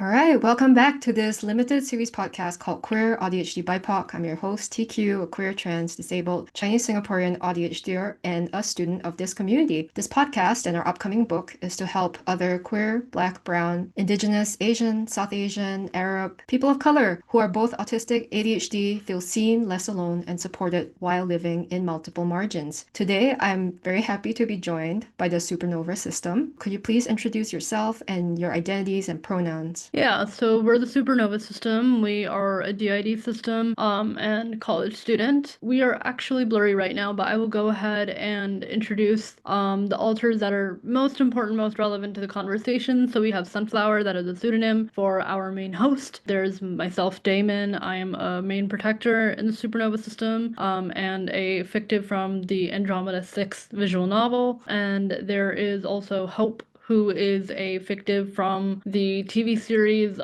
All right, welcome back to this limited series podcast called Queer AuDHD BIPOC. I'm your host, TQ, a queer, trans, disabled, Chinese Singaporean AuDHDer and a student of this community. This podcast and our upcoming book is to help other queer, Black, brown, Indigenous, Asian, South Asian, Arab, people of color who are both autistic, ADHD, feel seen, less alone, and supported while living in multiple margins. Today, I'm very happy to be joined by the Supernova system. Could you please introduce yourself and your identities and pronouns? Yeah, so we're the Supernova system. We are a DID system and college student. We are actually blurry right now, but I will go ahead and introduce the alters that are most important, most relevant to the conversation. So we have Sunflower, that is a pseudonym for our main host. There's myself, Damon. I am a main protector in the Supernova system and a fictive from the Andromeda 6 visual novel. And there is also Hope, who is a fictive from the TV series.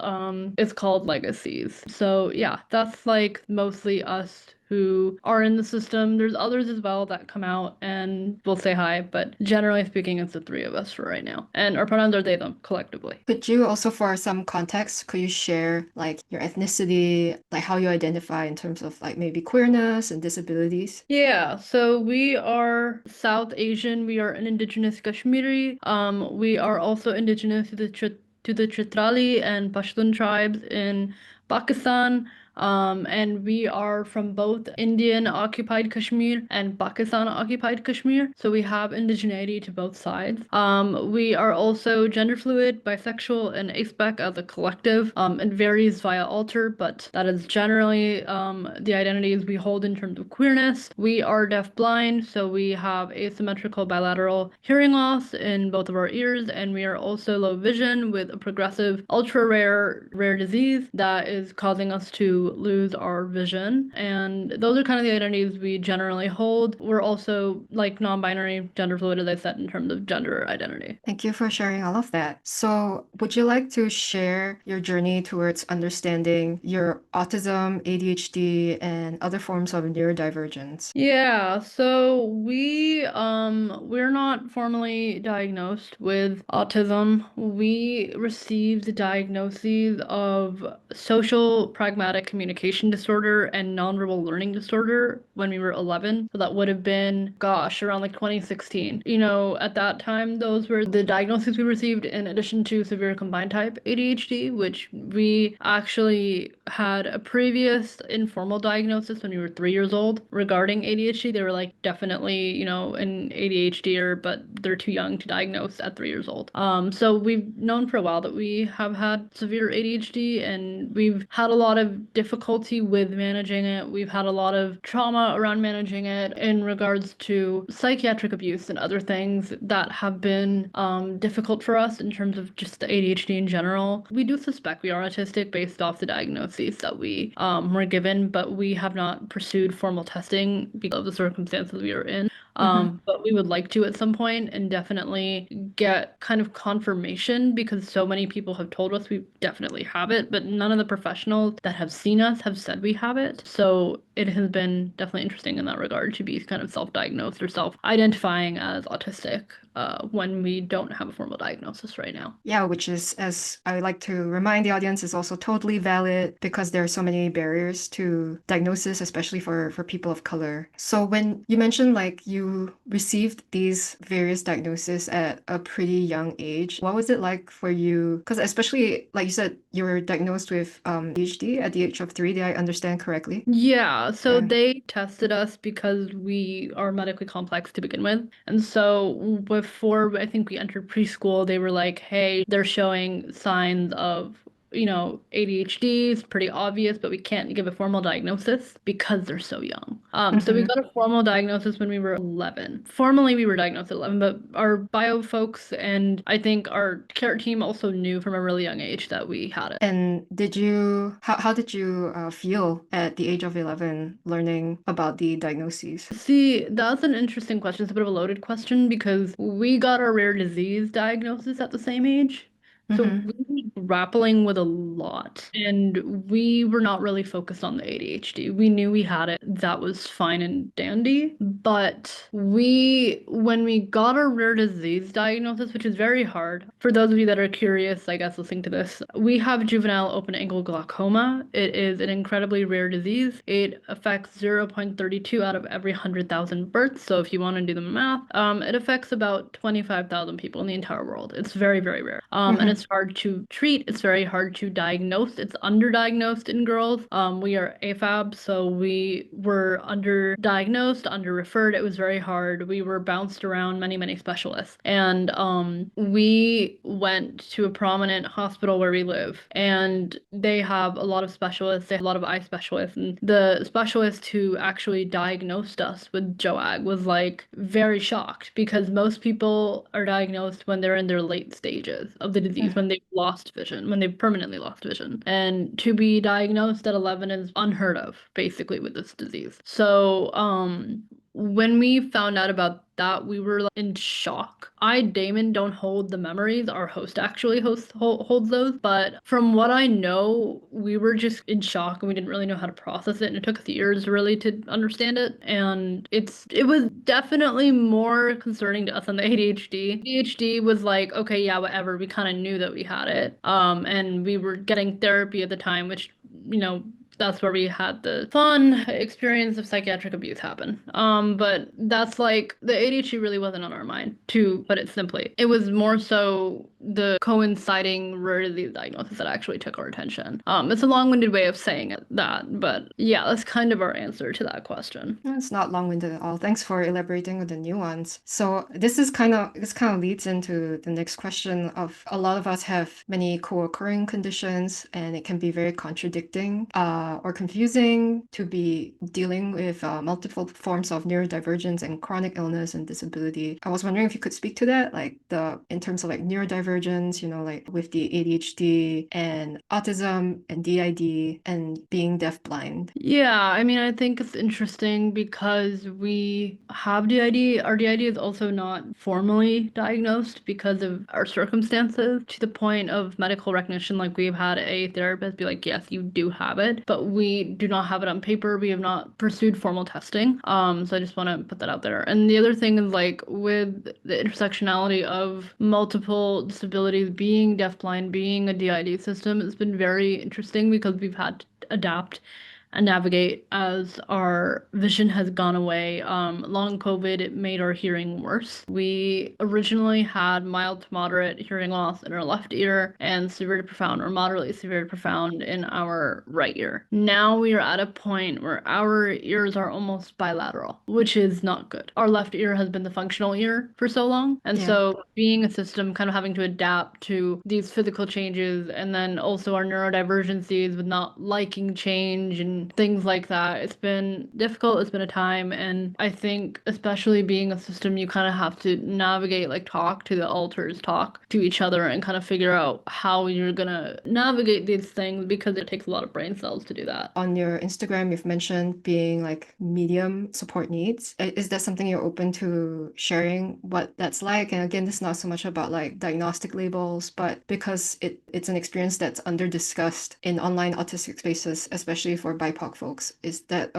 It's called Legacies. So yeah, that's like mostly us who are in the system. There's others as well that come out and will say hi, but generally speaking, it's the three of us for right now. And our pronouns are they, them, collectively. Could you also, for some context, could you share like your ethnicity, like how you identify in terms of like maybe queerness and disabilities? Yeah, so we are South Asian. We are an Indigenous Kashmiri. We are also indigenous to the Chitrali and Pashtun tribes in Pakistan. And we are from both Indian occupied Kashmir and Pakistan occupied Kashmir. So we have indigeneity to both sides. We are also gender fluid, bisexual, and ace-spec as a collective. It varies via alter, but that is generally the identities we hold in terms of queerness. We are deafblind, so we have asymmetrical bilateral hearing loss in both of our ears, and we are also low vision with a progressive ultra rare disease that is causing us to lose our vision. And those are kind of the identities we generally hold. We're also like non-binary, gender fluid, as I said, in terms of gender identity. Thank you for sharing all of that. So, would you like to share your journey towards understanding your autism, ADHD, and other forms of neurodivergence? Yeah, so we're not formally diagnosed with autism. We received the diagnoses of social pragmatic communication disorder and nonverbal learning disorder when we were 11. So that would have been, gosh, around like 2016. You know, at that time, those were the diagnoses we received in addition to severe combined type ADHD, which we actually had a previous informal diagnosis when we were 3 years old regarding ADHD. They were like, definitely, you know, an ADHDer, but they're too young to diagnose at 3 years old. So we've known for a while that we have had severe ADHD, and we've had a lot of difficulty with managing it. We've had a lot of trauma around managing it in regards to psychiatric abuse and other things that have been difficult for us in terms of just the ADHD in general. We do suspect we are autistic based off the diagnoses that we were given, but we have not pursued formal testing because of the circumstances we are in. But we would like to at some point and definitely get kind of confirmation, because so many people have told us we definitely have it, but none of the professionals that have seen us have said we have it. So it has been definitely interesting in that regard to be kind of self-diagnosed or self-identifying as autistic when we don't have a formal diagnosis right now. Yeah, which is, as I would like to remind the audience, is also totally valid because there are so many barriers to diagnosis, especially for people of color. So when you mentioned like you received these various diagnoses at a pretty young age, what was it like for you? Because especially like you said, you were diagnosed with ADHD at the age of 3. Did I understand correctly? Yeah, so Yeah. they tested us because we are medically complex to begin with. And so before I think we entered preschool, they were like, hey, they're showing signs of, you know, ADHD is pretty obvious, but we can't give a formal diagnosis because they're so young. So we got a formal diagnosis when we were 11. Formally, we were diagnosed at 11, but our bio folks and I think our care team also knew from a really young age that we had it. And how did you feel at the age of 11 learning about the diagnoses? See, that's an interesting question. It's a bit of a loaded question because we got our rare disease diagnosis at the same age. So we were grappling with a lot. And we were not really focused on the ADHD. We knew we had it. That was fine and dandy. But when we got a rare disease diagnosis, which is very hard, for those of you that are curious, I guess, listening to this, we have juvenile open angle glaucoma. It is an incredibly rare disease. It affects 0.32 out of every 100,000 births. So if you want to do the math, it affects about 25,000 people in the entire world. It's very, very rare. And it's hard to treat. It's very hard to diagnose. It's underdiagnosed in girls. We are AFAB, so we were underdiagnosed, under-referred. It was very hard. We were bounced around many, many specialists. And we went to a prominent hospital where we live, and they have a lot of specialists. They have a lot of eye specialists. And the specialist who actually diagnosed us with JOAG was like very shocked, because most people are diagnosed when they're in their late stages of the disease, when they've lost vision, when they've permanently lost vision. And to be diagnosed at 11 is unheard of, basically, with this disease. So when we found out about that, we were in shock. I, Damon, don't hold the memories. Our host actually holds those. But from what I know, we were just in shock, and we didn't really know how to process it. And it took us years really to understand it. And it was definitely more concerning to us than the ADHD. ADHD was like, okay, yeah, whatever. We kind of knew that we had it. And we were getting therapy at the time, which, that's where we had the fun experience of psychiatric abuse happen. But that's like, the ADHD really wasn't on our mind, to put it simply. It was more so the coinciding rare disease diagnosis that actually took our attention. It's a long-winded way of saying that, but yeah, that's kind of our answer to that question. It's not long-winded at all. Thanks for elaborating on the nuance. So this kind of leads into the next question of, a lot of us have many co-occurring conditions, and it can be very contradicting or confusing to be dealing with multiple forms of neurodivergence and chronic illness and disability. I was wondering if you could speak to that, like in terms of like neurodivergence, like with the ADHD and autism and DID and being deafblind. Yeah, I mean, I think it's interesting because we have DID. Our DID is also not formally diagnosed because of our circumstances, to the point of medical recognition. Like, we've had a therapist be like, yes, you do have it, but we do not have it on paper. We have not pursued formal testing. So I just want to put that out there. And the other thing is, like, with the intersectionality of multiple disabilities, being deafblind, being a DID system, it's been very interesting because we've had to adapt and navigate as our vision has gone away. Long COVID, it made our hearing worse. We originally had mild to moderate hearing loss in our left ear and severe to profound or moderately severe to profound in our right ear. Now we are at a point where our ears are almost bilateral, which is not good. Our left ear has been the functional ear for so long. And so being a system, kind of having to adapt to these physical changes, and then also our neurodivergencies with not liking change and things like that. It's been difficult. It's been a time. And I think, especially being a system, you kind of have to navigate, like, talk to the alters, talk to each other, and kind of figure out how you're going to navigate these things, because it takes a lot of brain cells to do that. On your Instagram, you've mentioned being like medium support needs. Is that something you're open to sharing what that's like? And again, this is not so much about like diagnostic labels, but because it's an experience that's under discussed in online autistic spaces, especially for BIPOC folks. Is that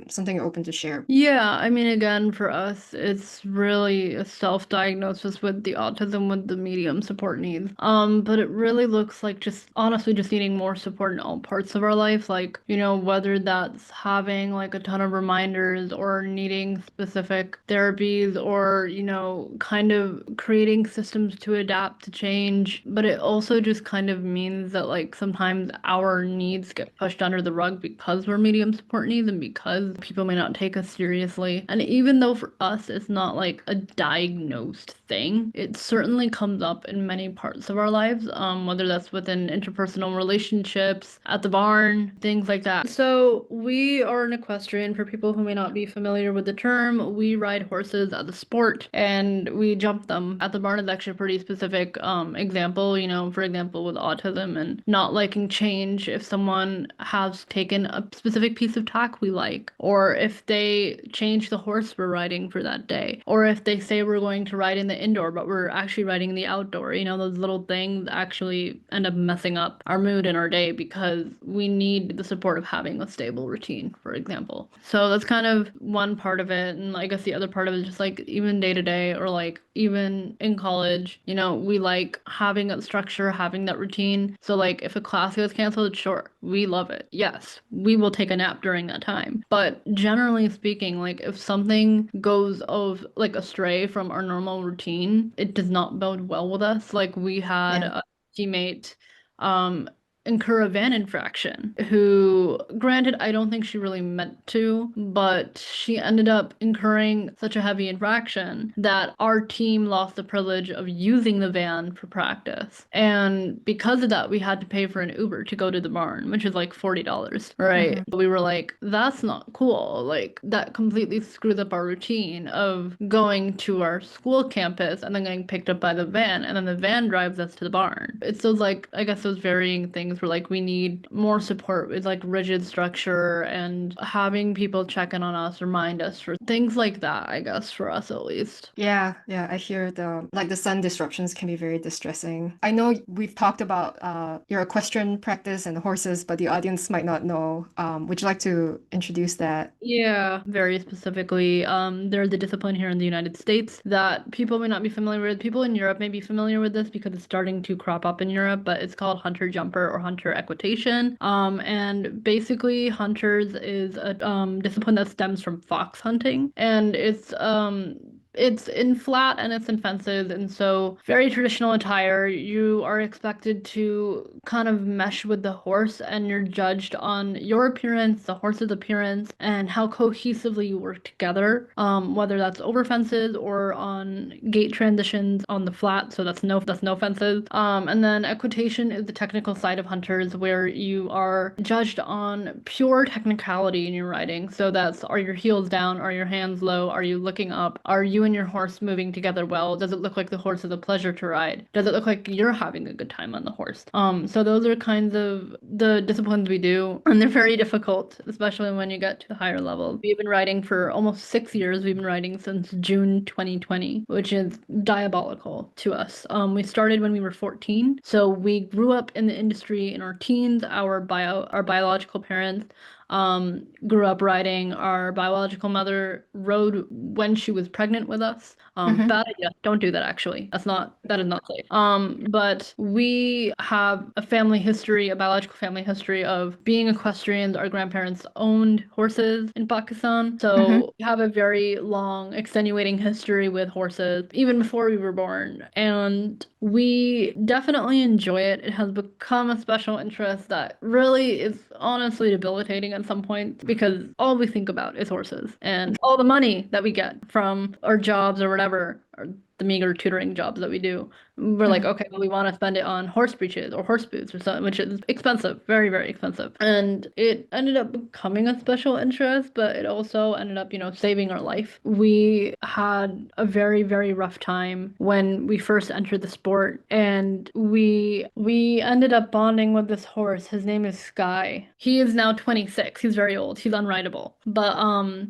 something you're open to share? Yeah, I mean, again, for us, it's really a self-diagnosis with the autism with the medium support needs. But it really looks like just honestly just needing more support in all parts of our life. Like, whether that's having like a ton of reminders, or needing specific therapies, or, kind of creating systems to adapt to change. But it also just kind of means that, like, sometimes our needs get pushed under the rug because we're medium support needs, and because people may not take us seriously. And even though for us it's not like a diagnosed thing, it certainly comes up in many parts of our lives, whether that's within interpersonal relationships, at the barn, things like that. So we are an equestrian. For people who may not be familiar with the term, we ride horses as a sport, and we jump them. At the barn is actually a pretty specific example, for example, with autism and not liking change. If someone has taken a specific piece of tack we like, or if they change the horse we're riding for that day, or if they say we're going to ride in the the indoor, but we're actually riding in the outdoor. You know, those little things actually end up messing up our mood in our day because we need the support of having a stable routine, for example. So that's kind of one part of it. And I guess the other part of it is just like even day to day or like even in college, you know, we like having that structure, having that routine. So like if a class gets canceled, sure, we love it. Yes, we will take a nap during that time. But generally speaking, like if something goes of like astray from our normal routine, it does not bode well with us. Like we had Yeah. a teammate um incur a van infraction who, granted, I don't think she really meant to, but she ended up incurring such a heavy infraction that our team lost the privilege of using the van for practice. And because of that, we had to pay for an Uber to go to the barn, which is like $40, right? Mm-hmm. We were like, that's not cool. Like that completely screwed up our routine of going to our school campus and then getting picked up by the van, and then the van drives us to the barn. It's those like, I guess those varying things where like we need more support with like rigid structure and having people check in on us, remind us for things like that, I guess, for us at least. Yeah, I hear the sun disruptions can be very distressing. I know we've talked about your equestrian practice and the horses, but the audience might not know. Would you like to introduce that? Yeah, very specifically, there's a discipline here in the United States that people may not be familiar with. People in Europe may be familiar with this because it's starting to crop up in Europe, but it's called hunter jumper or hunter equitation. And basically, hunters is a discipline that stems from fox hunting, and it's in flat and it's in fences, and so very traditional attire. You are expected to kind of mesh with the horse, and you're judged on your appearance, the horse's appearance, and how cohesively you work together. Whether that's over fences or on gate transitions on the flat, so that's no fences. And then equitation is the technical side of hunters, where you are judged on pure technicality in your riding. So that's, are your heels down? Are your hands low? Are you looking up? Are you and your horse moving together well? Does it look like the horse is a pleasure to ride? Does it look like you're having a good time on the horse? So those are kinds of the disciplines we do, and they're very difficult, especially when you get to the higher levels. We've been riding for almost 6 years. We've been riding since June 2020, which is diabolical to us. We started when we were 14, so we grew up in the industry in our teens. Our biological parents grew up riding. Our biological mother rode when she was pregnant with us. Mm-hmm. Bad idea. Don't do that, actually. That is not safe. But we have a family history, a biological family history of being equestrians. Our grandparents owned horses in Pakistan. Mm-hmm. So we have a very long, extenuating history with horses, even before we were born. And we definitely enjoy it. It has become a special interest that really is honestly debilitating at some point, because all we think about is horses and all the money that we get from our jobs or whatever, or the meager tutoring jobs that we do. We're like, Mm-hmm. okay, well, we want to spend it on horse breeches or horse boots or something, which is expensive, very, very expensive. And it ended up becoming a special interest, but it also ended up, saving our life. We had a very, very rough time when we first entered the sport, and we ended up bonding with this horse. His name is Sky. He is now 26. He's very old. He's unrideable. But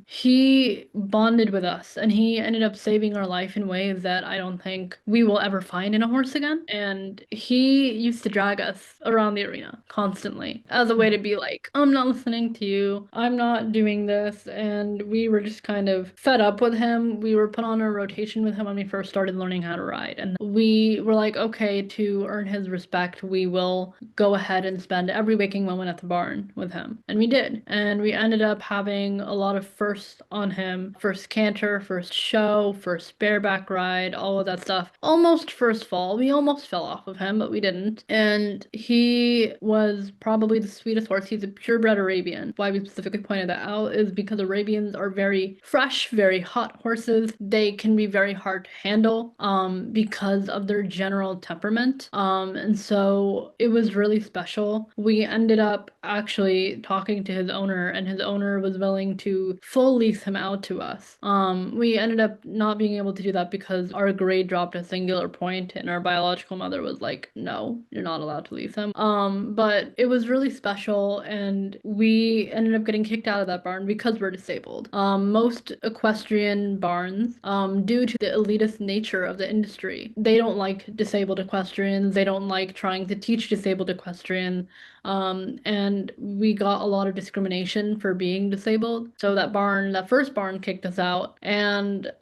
he bonded with us, and he ended up saving our life in ways that I don't think we will ever find in a horse again. And he used to drag us around the arena constantly as a way to be like, I'm not listening to you. I'm not doing this. And we were just kind of fed up with him. We were put on a rotation with him when we first started learning how to ride. And we were like, okay, to earn his respect, we will go ahead and spend every waking moment at the barn with him. And we did. And we ended up having a lot of firsts on him. First canter, first show, first bareback ride, all of that stuff. Almost first fall. We almost fell off of him, but we didn't. And he was probably the sweetest horse. He's a purebred Arabian. Why we specifically pointed that out is because Arabians are very fresh, very hot horses. They can be very hard to handle because of their general temperament. And so it was really special. We ended up actually talking to his owner, and his owner was willing to full lease him out to us. We ended up not being able to do that that because our grade dropped a singular point and our biological mother was like, no, you're not allowed to leave him. But it was really special, and we ended up getting kicked out of that barn because we're disabled. Most equestrian barns, due to the elitist nature of the industry, they don't like disabled equestrians. They don't like trying to teach disabled equestrians. And we got a lot of discrimination for being disabled. So that first barn kicked us out. And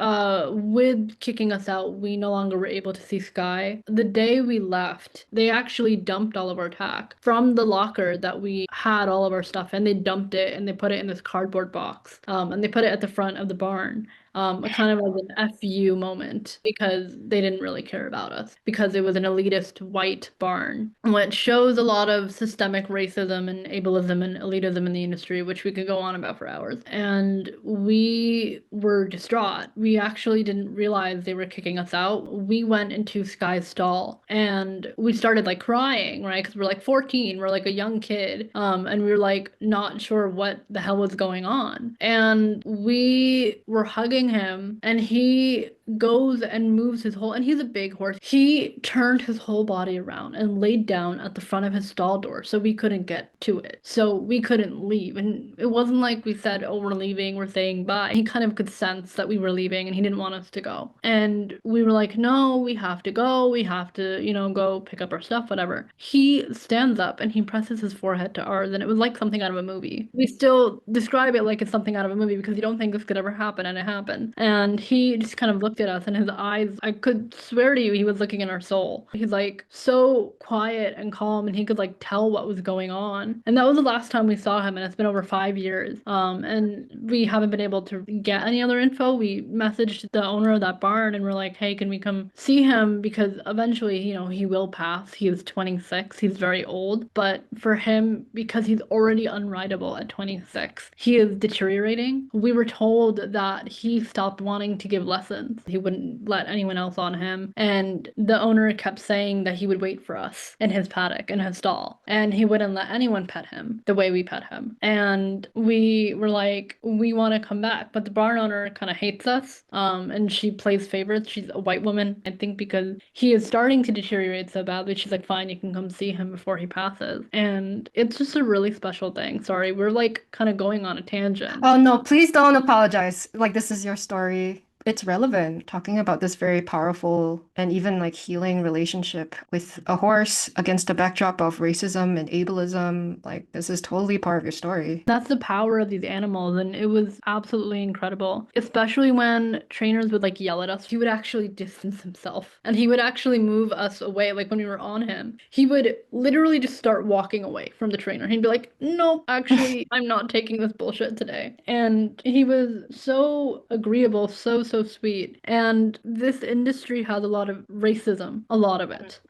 with kicking us out, we no longer were able to see Sky. The day we left, they actually dumped all of our tack from the locker that we had all of our stuff in. They dumped it and they put it in this cardboard box. And they put it at the front of the barn. Kind of as an FU moment because they didn't really care about us because it was an elitist white barn, which shows a lot of systemic racism and ableism and elitism in the industry, which we could go on about for hours. And we were distraught. We actually didn't realize they were kicking us out. We went into Sky's stall and we started like crying, right? Because we're like 14, we're like a young kid, and we were like not sure what the hell was going on. And we were hugging him and he goes and moves his whole, and he's a big horse. He turned his whole body around and laid down at the front of his stall door so we couldn't get to it. So we couldn't leave. And it wasn't like we said, oh, we're leaving, we're saying bye. He kind of could sense that we were leaving and he didn't want us to go. And we were like, no, we have to go. We have to, go pick up our stuff, whatever. He stands up and he presses his forehead to ours, and it was like something out of a movie. We still describe it like it's something out of a movie because you don't think this could ever happen, and it happened. And he just kind of looked at us, and his eyes, I could swear to you, he was looking in our soul. He's like so quiet and calm, and he could like tell what was going on. And that was the last time we saw him, and it's been over 5 years. And we haven't been able to get any other info. We messaged the owner of that barn and we're like, hey, can we come see him? Because eventually, he will pass. He is 26. He's very old. But for him, because he's already unrideable at 26, he is deteriorating. We were told that he stopped wanting to give lessons. He wouldn't let anyone else on him. And the owner kept saying that he would wait for us in his paddock, in his stall. And he wouldn't let anyone pet him the way we pet him. And we were like, we want to come back. But the barn owner kind of hates us. And she plays favorites. She's a white woman, I think, because he is starting to deteriorate so badly. She's like, fine, you can come see him before he passes. And it's just a really special thing. Sorry, we're like kind of going on a tangent. Oh no, please don't apologize. Like, this is your story. It's relevant, talking about this very powerful and even like healing relationship with a horse against a backdrop of racism and ableism. Like, this is totally part of your story. That's the power of these animals, and it was absolutely incredible. Especially when trainers would like yell at us, he would actually distance himself and he would actually move us away. Like when we were on him, he would literally just start walking away from the trainer. He'd be like, no, actually, I'm not taking this bullshit today. And he was so agreeable, so sweet. And this industry has a lot of racism, a lot of it.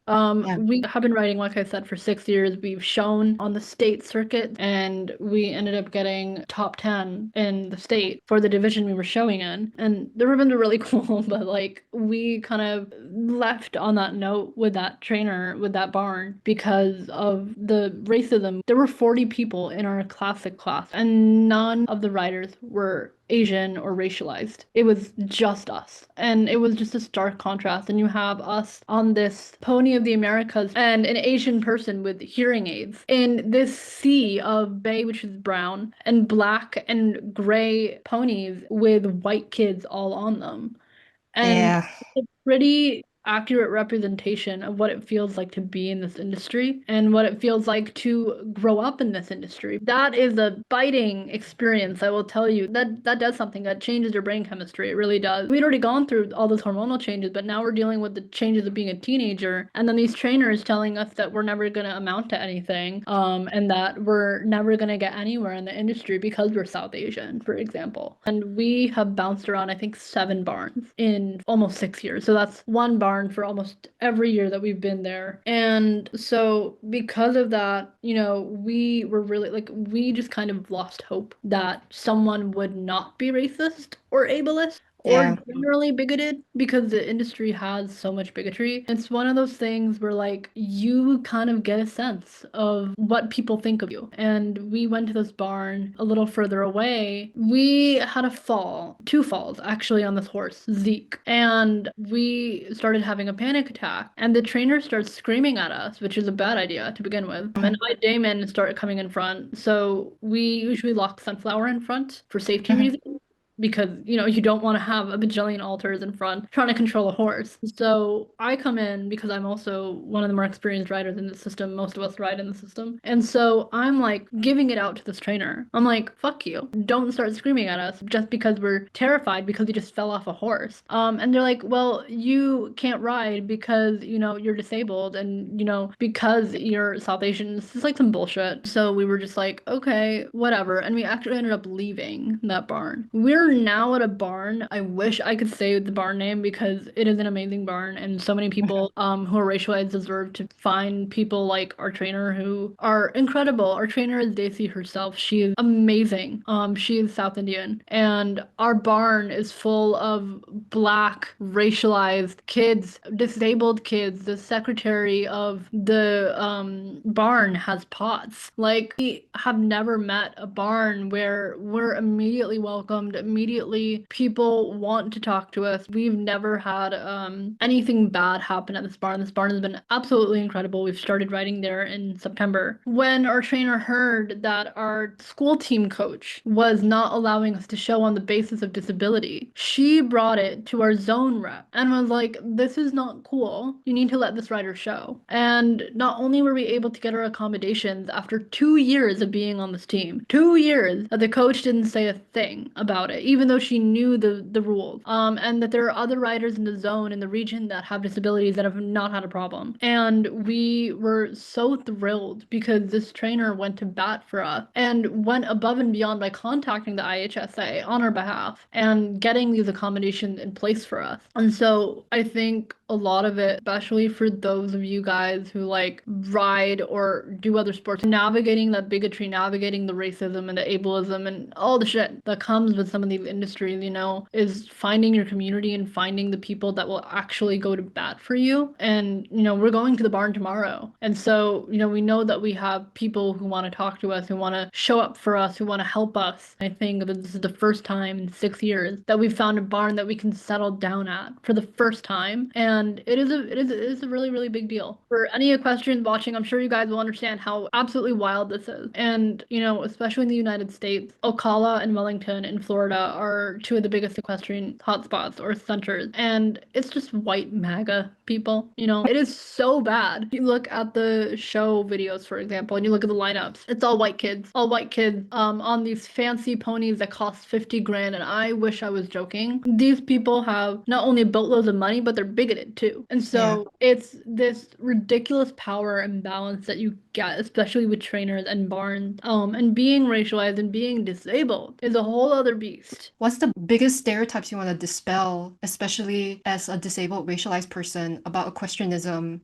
Yeah. We have been writing, like I said, for 6 years. We've shown on the state circuit, and we ended up getting top 10 in the state for the division we were showing in. And the ribbons are really cool, but like we kind of left on that note with that trainer, with that barn, because of the racism. There were 40 people in our classic class, and none of the riders were Asian or racialized. It was just us. And it was just a stark contrast. And you have us on this pony of the Americas and an Asian person with hearing aids in this sea of bay, which is brown, and black and gray ponies with white kids all on them. And Yeah. it's a pretty accurate representation of what it feels like to be in this industry and what it feels like to grow up in this industry. That is a biting experience, I will tell you. That does something. That changes your brain chemistry. It really does. We'd already gone through all those hormonal changes, but now we're dealing with the changes of being a teenager. And then these trainers telling us that we're never going to amount to anything, and that we're never going to get anywhere in the industry because we're South Asian, for example. And we have bounced around, I think, 7 barns in almost 6 years. So that's one barn for almost every year that we've been there. And so because of that, we were really like, we just kind of lost hope that someone would not be racist or ableist or generally bigoted, because the industry has so much bigotry. It's one of those things where like you kind of get a sense of what people think of you. And we went to this barn a little further away. We had a fall, two falls actually on this horse, Zeke, and we started having a panic attack. And the trainer starts screaming at us, which is a bad idea to begin with. And I, Damon, started coming in front. So we usually lock Sunflower in front for safety reasons, because you don't want to have a bajillion alters in front trying to control a horse. So I come in because I'm also one of the more experienced riders in the system. Most of us ride in the system. And so I'm like giving it out to this trainer. I'm like, fuck you. Don't start screaming at us just because we're terrified because you just fell off a horse. And they're like, well, you can't ride because, you're disabled and, because you're South Asian. This is like some bullshit. So we were just like, okay, whatever. And we actually ended up leaving that barn. We're now at a barn. I wish I could say the barn name because it is an amazing barn, and so many people who are racialized deserve to find people like our trainer who are incredible. Our trainer is Daisy herself. She is amazing. She is South Indian, and our barn is full of Black racialized kids, disabled kids. The secretary of the barn has POTS. Like, we have never met a barn where we're immediately welcomed. Immediately people want to talk to us. We've never had anything bad happen at this barn. This barn has been absolutely incredible. We've started riding there in September. When our trainer heard that our school team coach was not allowing us to show on the basis of disability, she brought it to our zone rep and was like, this is not cool. You need to let this rider show. And not only were we able to get our accommodations after 2 years of being on this team, 2 years that the coach didn't say a thing about it, even though she knew the rules, and that there are other riders in the zone in the region that have disabilities that have not had a problem. And we were so thrilled because this trainer went to bat for us and went above and beyond by contacting the IHSA on our behalf and getting these accommodations in place for us. And so I think a lot of it, especially for those of you guys who like ride or do other sports, navigating that bigotry, navigating the racism and the ableism and all the shit that comes with some of these industries, is finding your community and finding the people that will actually go to bat for you. And, we're going to the barn tomorrow. And so, we know that we have people who want to talk to us, who want to show up for us, who want to help us. I think that this is the first time in 6 years that we've found a barn that we can settle down at for the first time. And it is a really, really big deal. For any equestrians watching, I'm sure you guys will understand how absolutely wild this is. And, especially in the United States, Ocala and Wellington in Florida are two of the biggest equestrian hotspots or centers. And it's just white MAGA people, It is so bad. You look at the show videos, for example, and you look at the lineups. It's all white kids on these fancy ponies that cost 50 grand. And I wish I was joking. These people have not only boatloads of money, but they're bigoted too. And so it's this ridiculous power imbalance that you get, especially with trainers and barns. And being racialized and being disabled is a whole other beast. What's the biggest stereotypes you want to dispel, especially as a disabled racialized person, about equestrianism,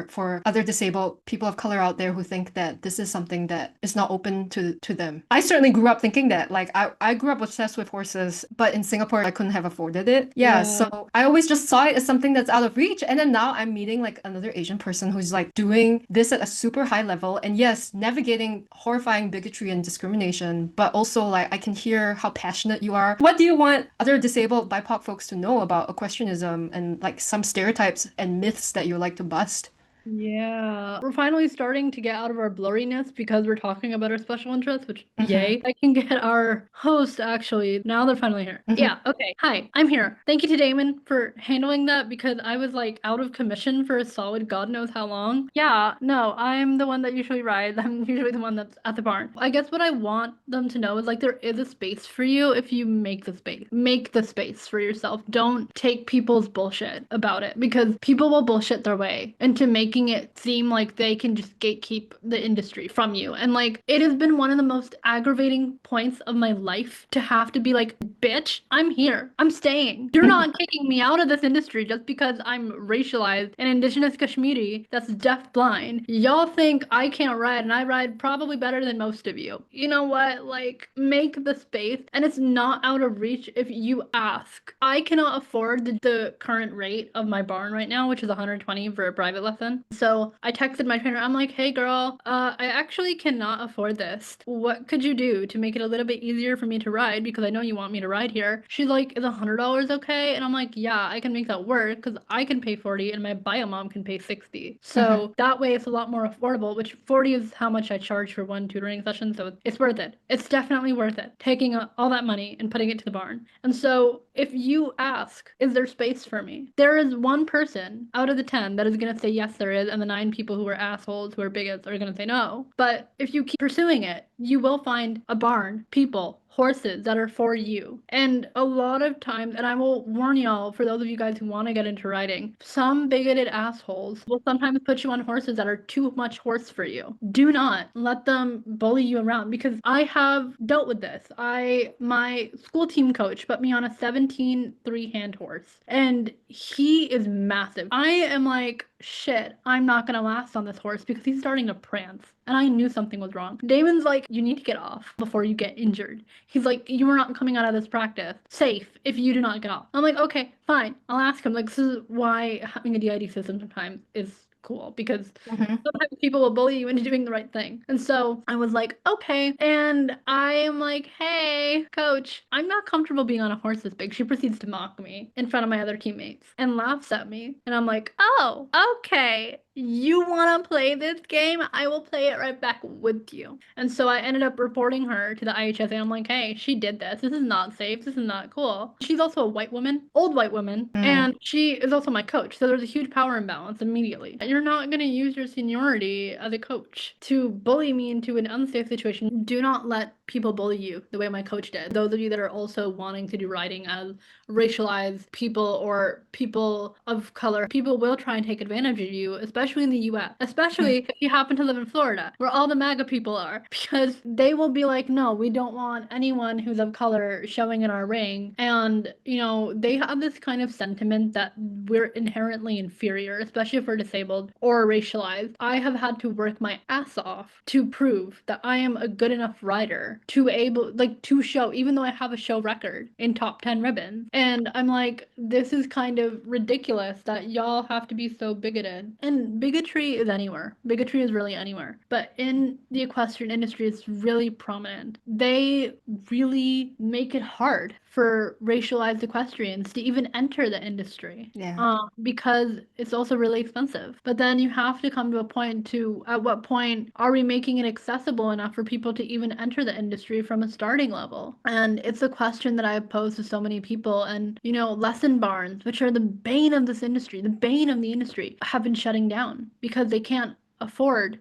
for other disabled people of color out there who think that this is something that is not open to them? I certainly grew up thinking that. Like, I grew up obsessed with horses, but in Singapore, I couldn't have afforded it. So I always just saw it as something that's out of reach. And then now I'm meeting like another Asian person who's like doing this at a super high level. And yes, navigating horrifying bigotry and discrimination, but also like I can hear how passionate you are. What do you want other disabled BIPOC folks to know about equestrianism and like some stereotypes and myths that you like to bust? Yeah, we're finally starting to get out of our blurriness because we're talking about our special interests, which yay. I can get our host actually. Now they're finally here. Yeah, okay. Hi, I'm here. Thank you to Damon for handling that because I was like out of commission for a solid God knows how long. Yeah, no, I'm the one that usually rides. I'm usually the one that's at the barn. I guess what I want them to know is like there is a space for you if you make the space. Make the space for yourself. Don't take people's bullshit about it because people will bullshit their way into making making it seem like they can just gatekeep the industry from you. And like, it has been one of the most aggravating points of my life to have to be like, bitch, I'm here. I'm staying. You're not kicking me out of this industry just because I'm racialized and Indigenous Kashmiri that's deaf-blind. Y'all think I can't ride, and I ride probably better than most of you. You know what? Like, make the space, and it's not out of reach if you ask. I cannot afford the current rate of my barn right now, which is 120 for a private lesson. So I texted my trainer. I'm like, hey girl, I actually cannot afford this. What could you do to make it a little bit easier for me to ride? Because I know you want me to ride here. She's like, is $100 okay? And I'm like, yeah, I can make that work because I can pay 40 and my bio mom can pay 60. So that way it's a lot more affordable, which 40 is how much I charge for one tutoring session. So it's worth it. It's definitely worth it. Taking all that money and putting it to the barn. And so if you ask, is there space for me? There is one person out of the 10 that is going to say yes, there is, and the 9 people who are assholes, who are bigots, are going to say no. But if you keep pursuing it, you will find a barn, people, horses that are for you. And a lot of times, and I will warn y'all, for those of you guys who want to get into riding, some bigoted assholes will sometimes put you on horses that are too much horse for you. Do not let them bully you around, because I have dealt with this. My school team coach put me on a 17 three-hand horse, and he is massive. I am like, shit, I'm not gonna last on this horse because he's starting to prance. And I knew something was wrong. Damon's like, you need to get off before you get injured. He's like, you are not coming out of this practice safe if you do not get off. I'm like, okay, fine. I'll ask him. Like, this is why having a DID system sometimes is cool, because sometimes people will bully you into doing the right thing. And so I was like, okay. And I am like, hey, coach, I'm not comfortable being on a horse this big. She proceeds to mock me in front of my other teammates and laughs at me. And I'm like, oh, okay. You want to play this game? I will play it right back with you. And so I ended up reporting her to the IHSA. I'm like, hey, she did this. This is not safe. This is not cool. She's also a white woman, old white woman, and she is also my coach. So there's a huge power imbalance immediately. You're not going to use your seniority as a coach to bully me into an unsafe situation. Do not let people bully you the way my coach did. Those of you that are also wanting to do riding as racialized people or people of color, people will try and take advantage of you, especially in the US, especially if you happen to live in Florida, where all the MAGA people are, because they will be like, no, we don't want anyone who's of color showing in our ring. And, you know, they have this kind of sentiment that we're inherently inferior, especially if we're disabled or racialized. I have had to work my ass off to prove that I am a good enough rider to show, even though I have a show record in top 10 ribbons. And I'm like, this is kind of ridiculous that y'all have to be so bigoted. And bigotry is anywhere. Bigotry is really anywhere. But in the equestrian industry, it's really prominent. They really make it hard for racialized equestrians to even enter the industry. Because it's also really expensive. But then you have to come to a point at what point are we making it accessible enough for people to even enter the industry from a starting level? And it's a question that I have posed to so many people. And, you know, lesson barns, which are the bane of this industry, the bane of the industry, have been shutting down because they can't afford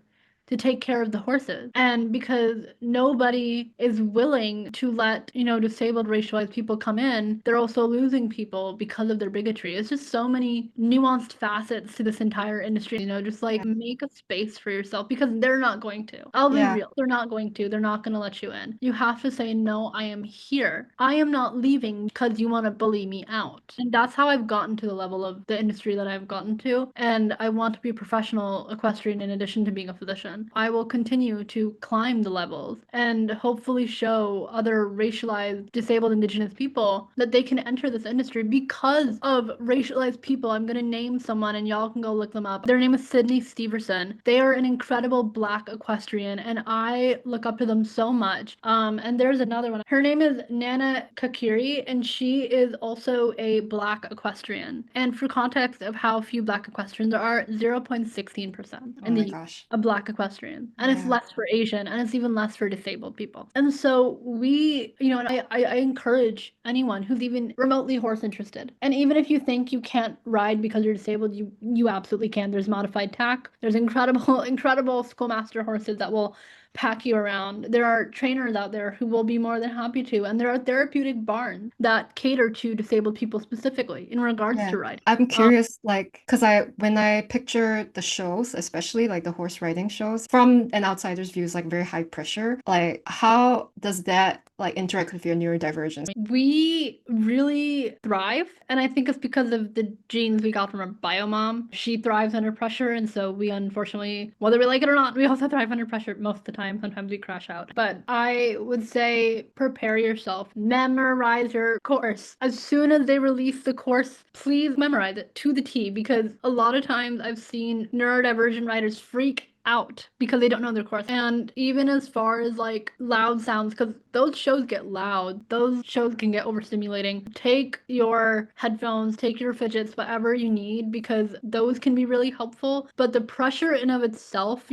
to take care of the horses. And because nobody is willing to let, you know, disabled racialized people come in, they're also losing people because of their bigotry. It's just so many nuanced facets to this entire industry, you know, just like make a space for yourself, because they're not going to. I'll be real. They're not going to. They're not going to let you in. You have to say, no, I am here. I am not leaving because you want to bully me out. And that's how I've gotten to the level of the industry that I've gotten to. And I want to be a professional equestrian in addition to being a physician. I will continue to climb the levels and hopefully show other racialized, disabled Indigenous people that they can enter this industry because of racialized people. I'm going to name someone and y'all can go look them up. Their name is Sydney Steverson. They are an incredible Black equestrian and I look up to them so much. And there's another one. Her name is Nana Kakiri and she is also a Black equestrian. And for context of how few Black equestrians there are, 0.16% in the US, a Black equestrian. And it's less for Asian and it's even less for disabled people. And so we, you know, and I encourage anyone who's even remotely horse interested. And even if you think you can't ride because you're disabled, you absolutely can. There's modified tack. There's incredible schoolmaster horses that will pack you around. There are trainers out there who will be more than happy to, and there are therapeutic barns that cater to disabled people specifically in regards Yeah. to riding. I'm curious, like, because when I picture the shows, especially like the horse riding shows, from an outsider's view, is like very high pressure. Like, how does that like interact with your neurodivergence? We really thrive, and I think it's because of the genes we got from our bio mom. She thrives under pressure, and so we unfortunately, whether we like it or not, we also thrive under pressure most of the time. Sometimes we crash out. But I would say prepare yourself, memorize your course. As soon as they release the course, please memorize it to the T, because a lot of times I've seen neurodivergent riders freak out because they don't know their course. And even as far as like loud sounds, because those shows get loud, those shows can get overstimulating. Take your headphones, take your fidgets, whatever you need, because those can be really helpful. But the pressure in of itself,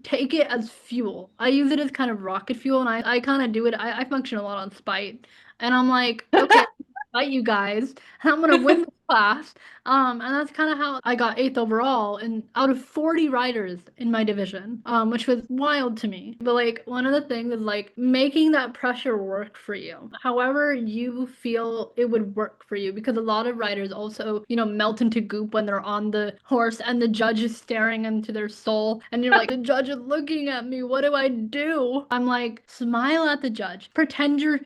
take it as fuel. I use it as kind of rocket fuel, and I kind of do it. I function a lot on spite. And I'm like, okay, fight you guys, and I'm gonna win the class. And that's kind of how I got 8th overall, and out of 40 riders in my division, which was wild to me. But like one of the things is like making that pressure work for you, however you feel it would work for you, because a lot of riders also, melt into goop when they're on the horse and the judge is staring into their soul, and you're like, the judge is looking at me. What do I do? I'm like, smile at the judge. Pretend you're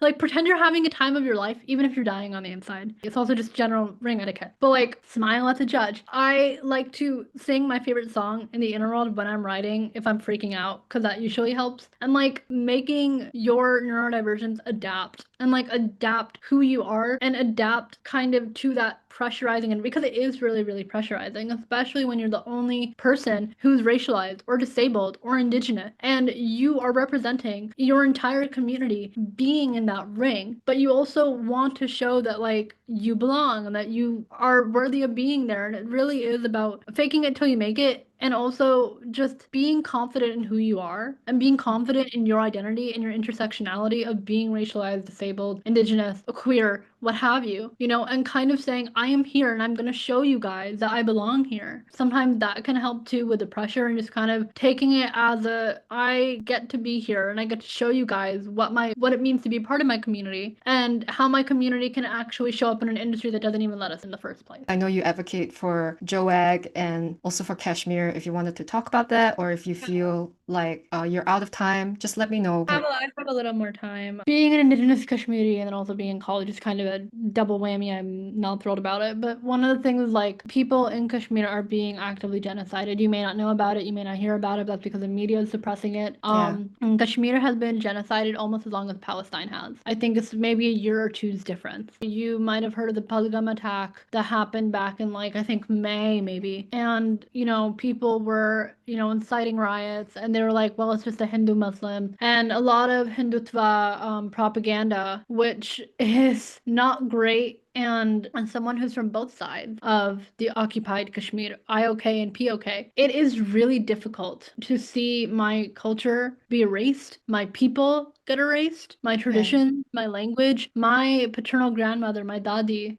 having a time of your life, even if you're dying on the inside. It's also just general ring etiquette. But like, smile at the judge. I like to sing my favorite song in the inner world when I'm writing if I'm freaking out, because that usually helps. And like making your neurodivergence adapt, and like adapt who you are and adapt kind of to that pressurizing, and because it is really, really pressurizing, especially when you're the only person who's racialized or disabled or indigenous, and you are representing your entire community being in that ring, but you also want to show that like you belong and that you are worthy of being there. And it really is about faking it till you make it, and also just being confident in who you are and being confident in your identity and your intersectionality of being racialized, disabled, indigenous, queer, what have you, and kind of saying, I am here and I'm going to show you guys that I belong here. Sometimes that can help too with the pressure, and just kind of taking it as I get to be here and I get to show you guys what it means to be part of my community, and how my community can actually show up in an industry that doesn't even let us in the first place. I know you advocate for JOAG and also for Kashmir. If you wanted to talk about that, or if you feel like you're out of time, just let me know. I have a little more time. Being an Indigenous Kashmiri and then also being in college is kind of a double whammy. I'm not thrilled about it. But one of the things is like people in Kashmir are being actively genocided. You may not know about it. You may not hear about it. But that's because the media is suppressing it. And Kashmir has been genocided almost as long as Palestine has. I think it's maybe a year or two's difference. You might have heard of the Pahalgam attack that happened back in like, I think May maybe. And, people were, inciting riots, and they were like, well, it's just a Hindu Muslim. And a lot of Hindutva propaganda, which is not great. And as someone who's from both sides of the occupied Kashmir, IOK and POK, it is really difficult to see my culture be erased, my people get erased, my traditions, my language. My paternal grandmother, my dadi,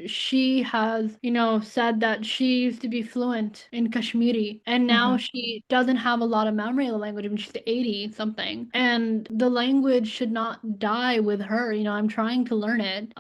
she has, said that she used to be fluent in Kashmiri, and now she doesn't have a lot of memory of the language. I mean, she's 80 something, and the language should not die with her. I'm trying to learn it.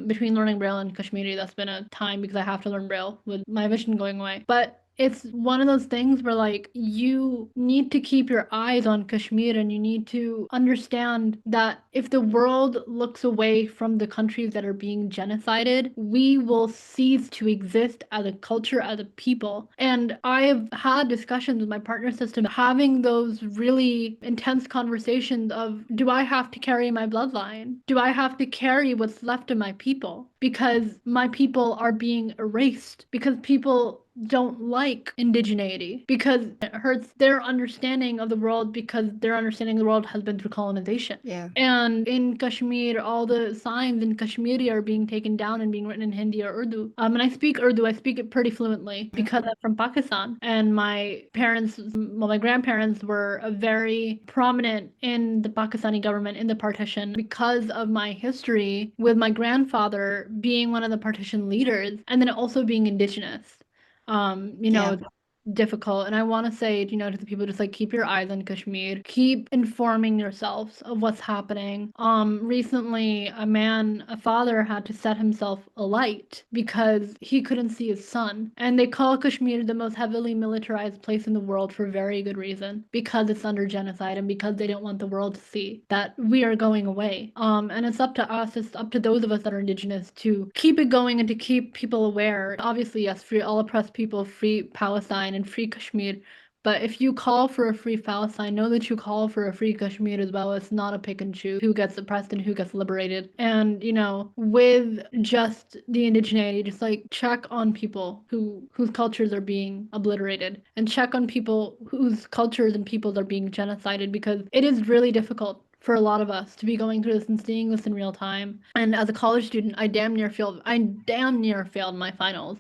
Between learning Braille and Kashmiri, that's been a time because I have to learn Braille with my vision going away. But it's one of those things where like you need to keep your eyes on Kashmir, and you need to understand that if the world looks away from the countries that are being genocided, we will cease to exist as a culture, as a people. And I've had discussions with my partner system, having those really intense conversations of, do I have to carry my bloodline? Do I have to carry what's left of my people? Because my people are being erased, because people don't like indigeneity, because it hurts their understanding of the world, because their understanding of the world has been through colonization. Yeah. And in Kashmir, all the signs in Kashmiri are being taken down and being written in Hindi or Urdu. And I speak Urdu. I speak it pretty fluently because I'm from Pakistan, and my grandparents were very prominent in the Pakistani government in the partition because of my history with my grandfather being one of the partition leaders, and then also being indigenous. difficult. And I want to say, to the people, just like keep your eyes on Kashmir, keep informing yourselves of what's happening. Recently, a father had to set himself alight because he couldn't see his son. And they call Kashmir the most heavily militarized place in the world for very good reason, because it's under genocide and because they don't want the world to see that we are going away. And it's up to us, it's up to those of us that are Indigenous to keep it going and to keep people aware. Obviously, yes, free all oppressed people, free Palestine and free Kashmir. But if you call for a free Palestine, know that you call for a free Kashmir as well. It's not a pick and choose who gets oppressed and who gets liberated. And, with just the indigeneity, just like check on people whose cultures are being obliterated, and check on people whose cultures and peoples are being genocided, because it is really difficult for a lot of us to be going through this and seeing this in real time. And as a college student, I damn near failed my finals,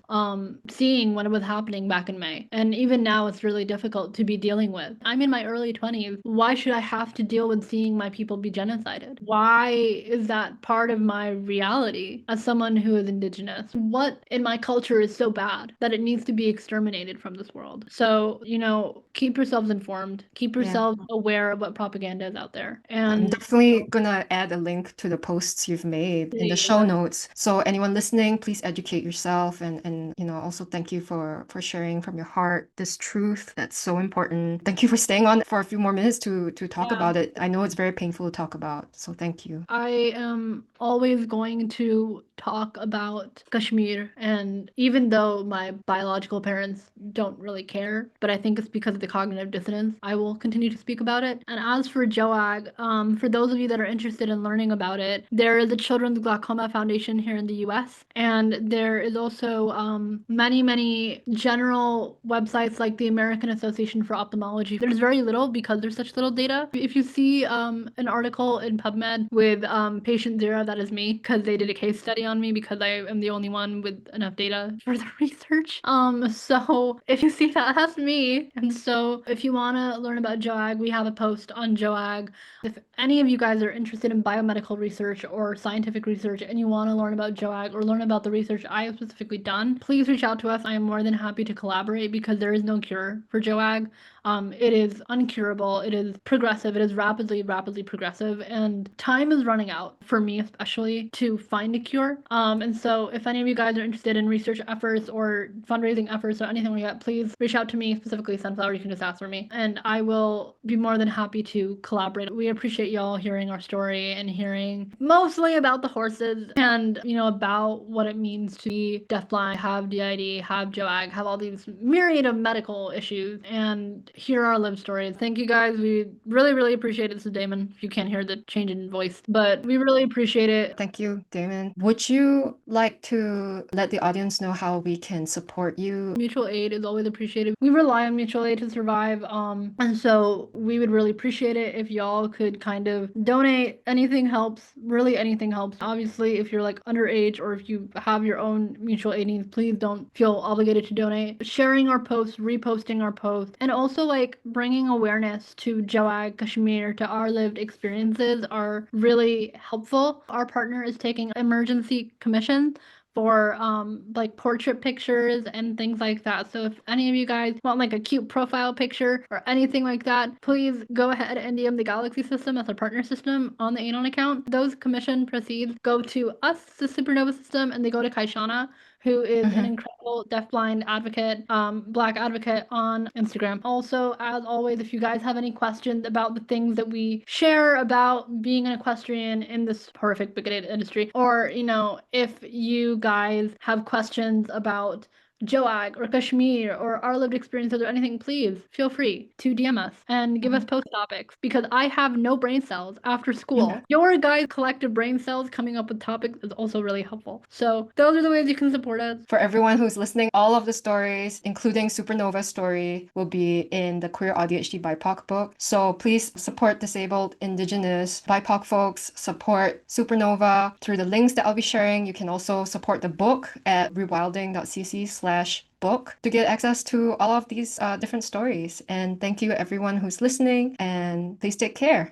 seeing what was happening back in May. And even now, it's really difficult to be dealing with. I'm in my early 20s. Why should I have to deal with seeing my people be genocided? Why is that part of my reality as someone who is Indigenous? What in my culture is so bad that it needs to be exterminated from this world? So, keep yourselves informed, keep yourselves aware of what propaganda is out there. I'm And definitely gonna add a link to the posts you've made in the show notes. So anyone listening, please educate yourself, and also thank you for sharing from your heart this truth that's so important. Thank you for staying on for a few more minutes to talk about it. I know it's very painful to talk about, so thank you. I am always going to talk about Kashmir, and even though my biological parents don't really care, but I think it's because of the cognitive dissonance, I will continue to speak about it. And as for JOAG, for those of you that are interested in learning about it, there is a Children's Glaucoma Foundation here in the US, and there is also many general websites like the American Association for Ophthalmology. There's very little because there's such little data. If you see an article in PubMed with patient zero, that is me, because they did a case study on me because I am the only one with enough data for the research. So if you see that, that's me. And so if you want to learn about JOAG, we have a post on JOAG. If any of you guys are interested in biomedical research or scientific research and you want to learn about JOAG or learn about the research I have specifically done, please reach out to us. I am more than happy to collaborate because there is no cure for JOAG. It is uncurable, it is progressive, it is rapidly progressive, and time is running out for me especially to find a cure. And so if any of you guys are interested in research efforts or fundraising efforts or anything like that, please reach out to me, specifically Sunflower. You can just ask for me and I will be more than happy to collaborate. We appreciate y'all hearing our story and hearing mostly about the horses and about what it means to be deafblind, have DID, have JOAG, have all these myriad of medical issues, and hear our live stories. Thank you guys. We really appreciate it. This is Damon, if you can't hear the change in voice, but we really appreciate it. Thank you, Damon. Would you like to let the audience know how we can support you? Mutual aid is always appreciated. We rely on mutual aid to survive, and so we would really appreciate it if y'all could kind of donate. Anything helps. Really, anything helps. Obviously, if you're like underage or if you have your own mutual aid needs, please don't feel obligated to donate. Sharing our posts, reposting our posts, and also like bringing awareness to JOAG Kashmir, to our lived experiences, are really helpful. Our partner is taking emergency commission for like portrait pictures and things like that. So if any of you guys want like a cute profile picture or anything like that, please go ahead and DM the Galaxy system as our partner system on the Anon account. Those commission proceeds go to us, the Supernova system, and they go to Kaishana, who is an incredible deafblind advocate, Black advocate on Instagram. Also, as always, if you guys have any questions about the things that we share about being an equestrian in this horrific bigoted industry, or, if you guys have questions about JOAG or Kashmir or our lived experiences or anything, please feel free to DM us and give us post topics, because I have no brain cells after school. Your guys' collective brain cells coming up with topics is also really helpful. So those are the ways you can support us. For everyone who's listening, all of the stories, including Supernova's story, will be in the Queer AuDHD BIPOC book. So please support disabled, Indigenous, BIPOC folks, support Supernova through the links that I'll be sharing. You can also support the book at rewilding.cc/book to get access to all of these different stories. And thank you everyone who's listening, and please take care.